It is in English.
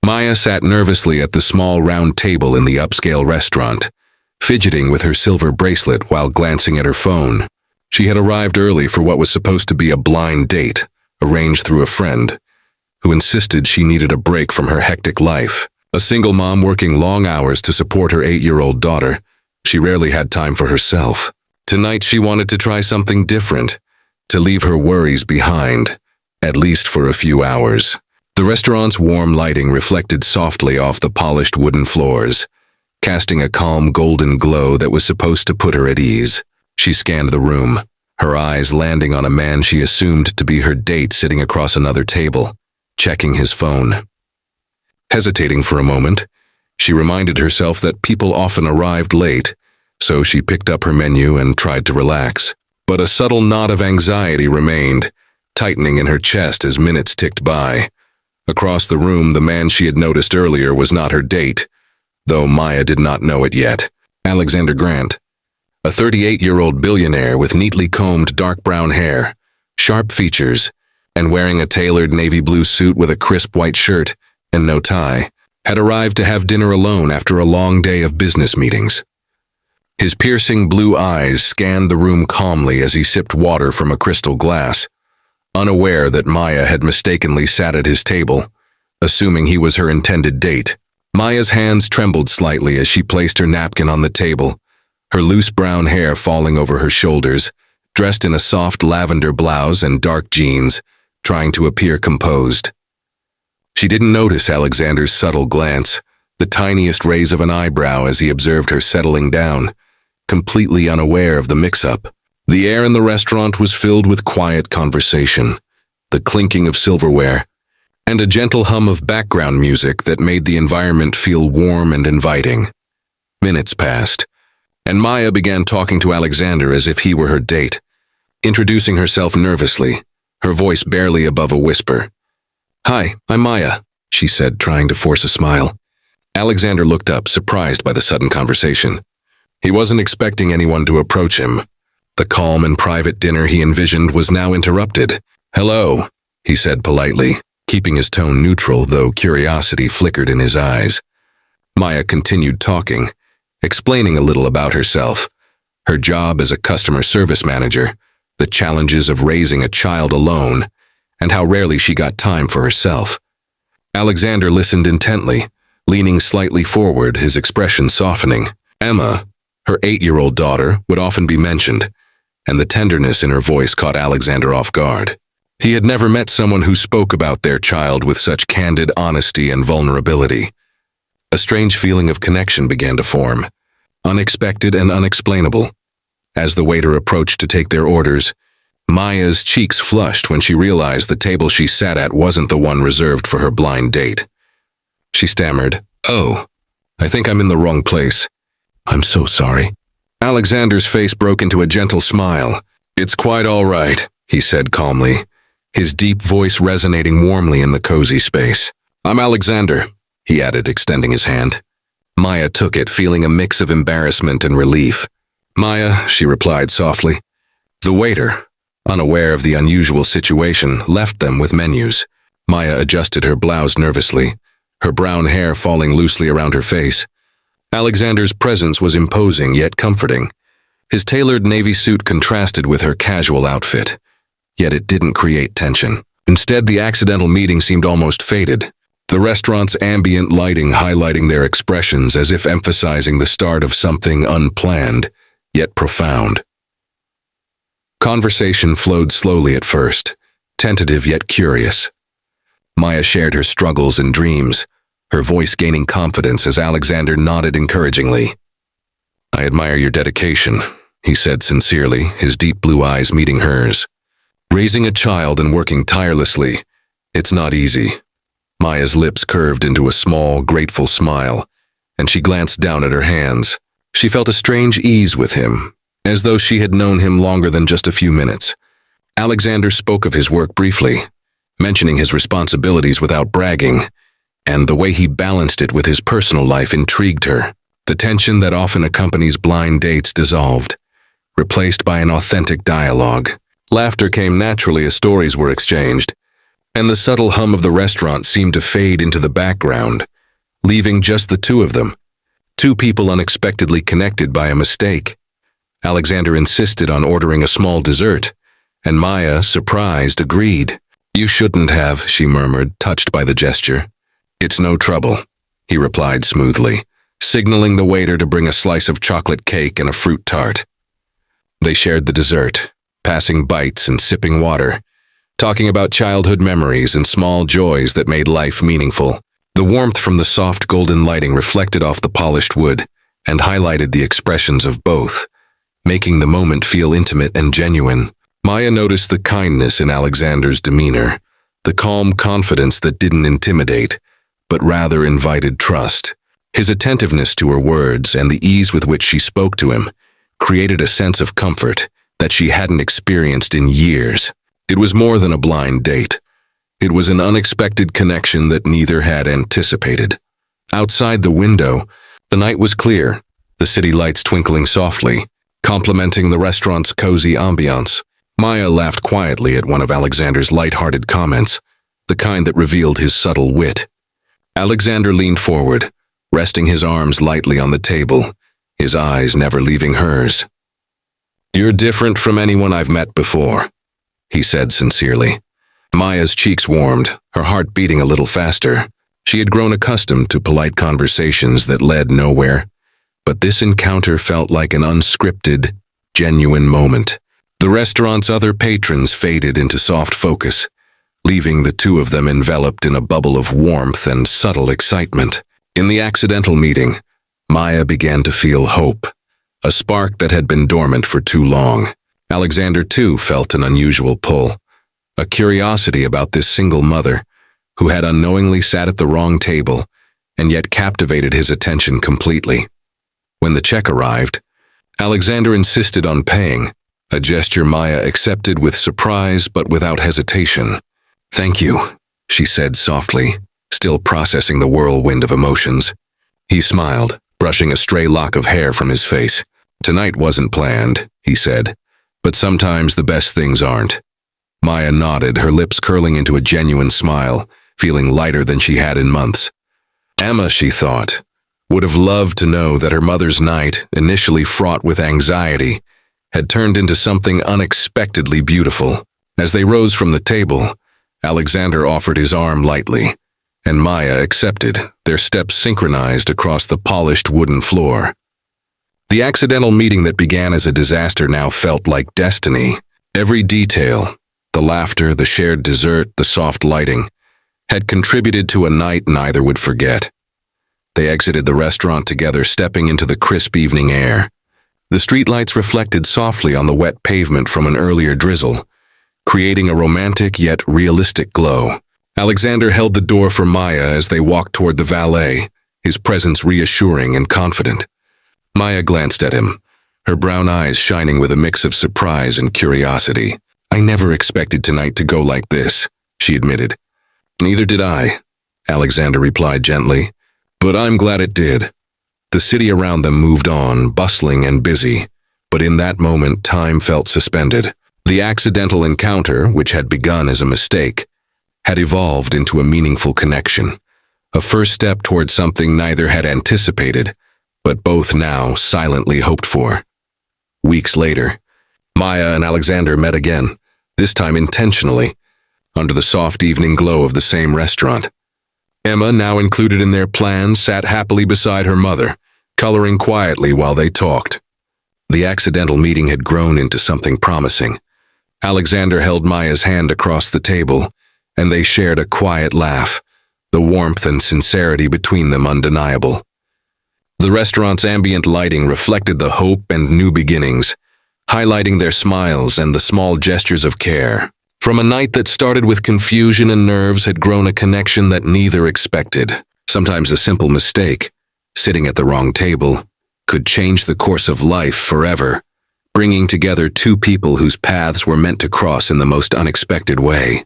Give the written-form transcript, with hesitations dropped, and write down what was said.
Maya sat nervously at the small round table in the upscale restaurant, fidgeting with her silver bracelet while glancing at her phone. She had arrived early for what was supposed to be a blind date, arranged through a friend, who insisted she needed a break from her hectic life. A single mom working long hours to support her 8-year-old daughter, she rarely had time for herself. Tonight she wanted to try something different, to leave her worries behind, at least for a few hours. The restaurant's warm lighting reflected softly off the polished wooden floors, casting a calm golden glow that was supposed to put her at ease. She scanned the room, her eyes landing on a man she assumed to be her date sitting across another table, checking his phone. Hesitating for a moment, she reminded herself that people often arrived late, so she picked up her menu and tried to relax. But a subtle knot of anxiety remained, tightening in her chest as minutes ticked by. Across the room, the man she had noticed earlier was not her date, though Maya did not know it yet. Alexander Grant, a 38-year-old billionaire with neatly combed dark brown hair, sharp features, and wearing a tailored navy blue suit with a crisp white shirt and no tie, had arrived to have dinner alone after a long day of business meetings. His piercing blue eyes scanned the room calmly as he sipped water from a crystal glass, unaware that Maya had mistakenly sat at his table, assuming he was her intended date. Maya's hands trembled slightly as she placed her napkin on the table, her loose brown hair falling over her shoulders, dressed in a soft lavender blouse and dark jeans, trying to appear composed. She didn't notice Alexander's subtle glance, the tiniest raise of an eyebrow as he observed her settling down, completely unaware of the mix-up. The air in the restaurant was filled with quiet conversation, the clinking of silverware, and a gentle hum of background music that made the environment feel warm and inviting. Minutes passed, and Maya began talking to Alexander as if he were her date, introducing herself nervously, her voice barely above a whisper. "Hi, I'm Maya," she said, trying to force a smile. Alexander looked up, surprised by the sudden conversation. He wasn't expecting anyone to approach him. The calm and private dinner he envisioned was now interrupted. "Hello," he said politely, keeping his tone neutral, though curiosity flickered in his eyes. Maya continued talking, explaining a little about herself, her job as a customer service manager, the challenges of raising a child alone, and how rarely she got time for herself. Alexander listened intently, leaning slightly forward, his expression softening. Emma, her 8-year-old daughter, would often be mentioned, and the tenderness in her voice caught Alexander off guard. He had never met someone who spoke about their child with such candid honesty and vulnerability. A strange feeling of connection began to form, unexpected and unexplainable. As the waiter approached to take their orders, Maya's cheeks flushed when she realized the table she sat at wasn't the one reserved for her blind date. She stammered, "Oh, I think I'm in the wrong place. I'm so sorry." Alexander's face broke into a gentle smile. "It's quite all right," he said calmly, his deep voice resonating warmly in the cozy space. "I'm Alexander," he added, extending his hand. Maya took it, feeling a mix of embarrassment and relief. "Maya," she replied softly. The waiter, unaware of the unusual situation, left them with menus. Maya adjusted her blouse nervously, her brown hair falling loosely around her face. Alexander's presence was imposing yet comforting. His tailored navy suit contrasted with her casual outfit, yet it didn't create tension. Instead, the accidental meeting seemed almost fated, the restaurant's ambient lighting highlighting their expressions as if emphasizing the start of something unplanned, yet profound. Conversation flowed slowly at first, tentative yet curious. Maya shared her struggles and dreams, her voice gaining confidence as Alexander nodded encouragingly. "I admire your dedication," he said sincerely, his deep blue eyes meeting hers. "Raising a child and working tirelessly, it's not easy." Maya's lips curved into a small, grateful smile, and she glanced down at her hands. She felt a strange ease with him, as though she had known him longer than just a few minutes. Alexander spoke of his work briefly, mentioning his responsibilities without bragging, and the way he balanced it with his personal life intrigued her. The tension that often accompanies blind dates dissolved, replaced by an authentic dialogue. Laughter came naturally as stories were exchanged, and the subtle hum of the restaurant seemed to fade into the background, leaving just the two of them, two people unexpectedly connected by a mistake. Alexander insisted on ordering a small dessert, and Maya, surprised, agreed. "You shouldn't have," she murmured, touched by the gesture. "It's no trouble," he replied smoothly, signaling the waiter to bring a slice of chocolate cake and a fruit tart. They shared the dessert, passing bites and sipping water, talking about childhood memories and small joys that made life meaningful. The warmth from the soft golden lighting reflected off the polished wood and highlighted the expressions of both, making the moment feel intimate and genuine. Maya noticed the kindness in Alexander's demeanor, the calm confidence that didn't intimidate, but rather invited trust. His attentiveness to her words and the ease with which she spoke to him created a sense of comfort that she hadn't experienced in years. It was more than a blind date. It was an unexpected connection that neither had anticipated. Outside the window, the night was clear, the city lights twinkling softly, complementing the restaurant's cozy ambiance. Maya laughed quietly at one of Alexander's light-hearted comments, the kind that revealed his subtle wit. Alexander leaned forward, resting his arms lightly on the table, his eyes never leaving hers. "You're different from anyone I've met before," he said sincerely. Maya's cheeks warmed, her heart beating a little faster. She had grown accustomed to polite conversations that led nowhere, but this encounter felt like an unscripted, genuine moment. The restaurant's other patrons faded into soft focus, leaving the two of them enveloped in a bubble of warmth and subtle excitement. In the accidental meeting, Maya began to feel hope, a spark that had been dormant for too long. Alexander, too, felt an unusual pull, a curiosity about this single mother who had unknowingly sat at the wrong table and yet captivated his attention completely. When the check arrived, Alexander insisted on paying, a gesture Maya accepted with surprise but without hesitation. "Thank you," she said softly, still processing the whirlwind of emotions. He smiled, brushing a stray lock of hair from his face. "Tonight wasn't planned," he said, "but sometimes the best things aren't." Maya nodded, her lips curling into a genuine smile, feeling lighter than she had in months. Emma, she thought, would have loved to know that her mother's night, initially fraught with anxiety, had turned into something unexpectedly beautiful. As they rose from the table, Alexander offered his arm lightly, and Maya accepted, their steps synchronized across the polished wooden floor. The accidental meeting that began as a disaster now felt like destiny. Every detail, the laughter, the shared dessert, the soft lighting, had contributed to a night neither would forget. They exited the restaurant together, stepping into the crisp evening air. The streetlights reflected softly on the wet pavement from an earlier drizzle, creating a romantic yet realistic glow. Alexander held the door for Maya as they walked toward the valet, his presence reassuring and confident. Maya glanced at him, her brown eyes shining with a mix of surprise and curiosity. "I never expected tonight to go like this," she admitted. "Neither did I," Alexander replied gently, "but I'm glad it did." The city around them moved on, bustling and busy, but in that moment time felt suspended. The accidental encounter, which had begun as a mistake, had evolved into a meaningful connection, a first step toward something neither had anticipated, but both now silently hoped for. Weeks later, Maya and Alexander met again, this time intentionally, under the soft evening glow of the same restaurant. Emma, now included in their plans, sat happily beside her mother, coloring quietly while they talked. The accidental meeting had grown into something promising. Alexander held Maya's hand across the table, and they shared a quiet laugh, the warmth and sincerity between them undeniable. The restaurant's ambient lighting reflected the hope and new beginnings, highlighting their smiles and the small gestures of care. From a night that started with confusion and nerves had grown a connection that neither expected. Sometimes a simple mistake, sitting at the wrong table, could change the course of life forever, bringing together two people whose paths were meant to cross in the most unexpected way.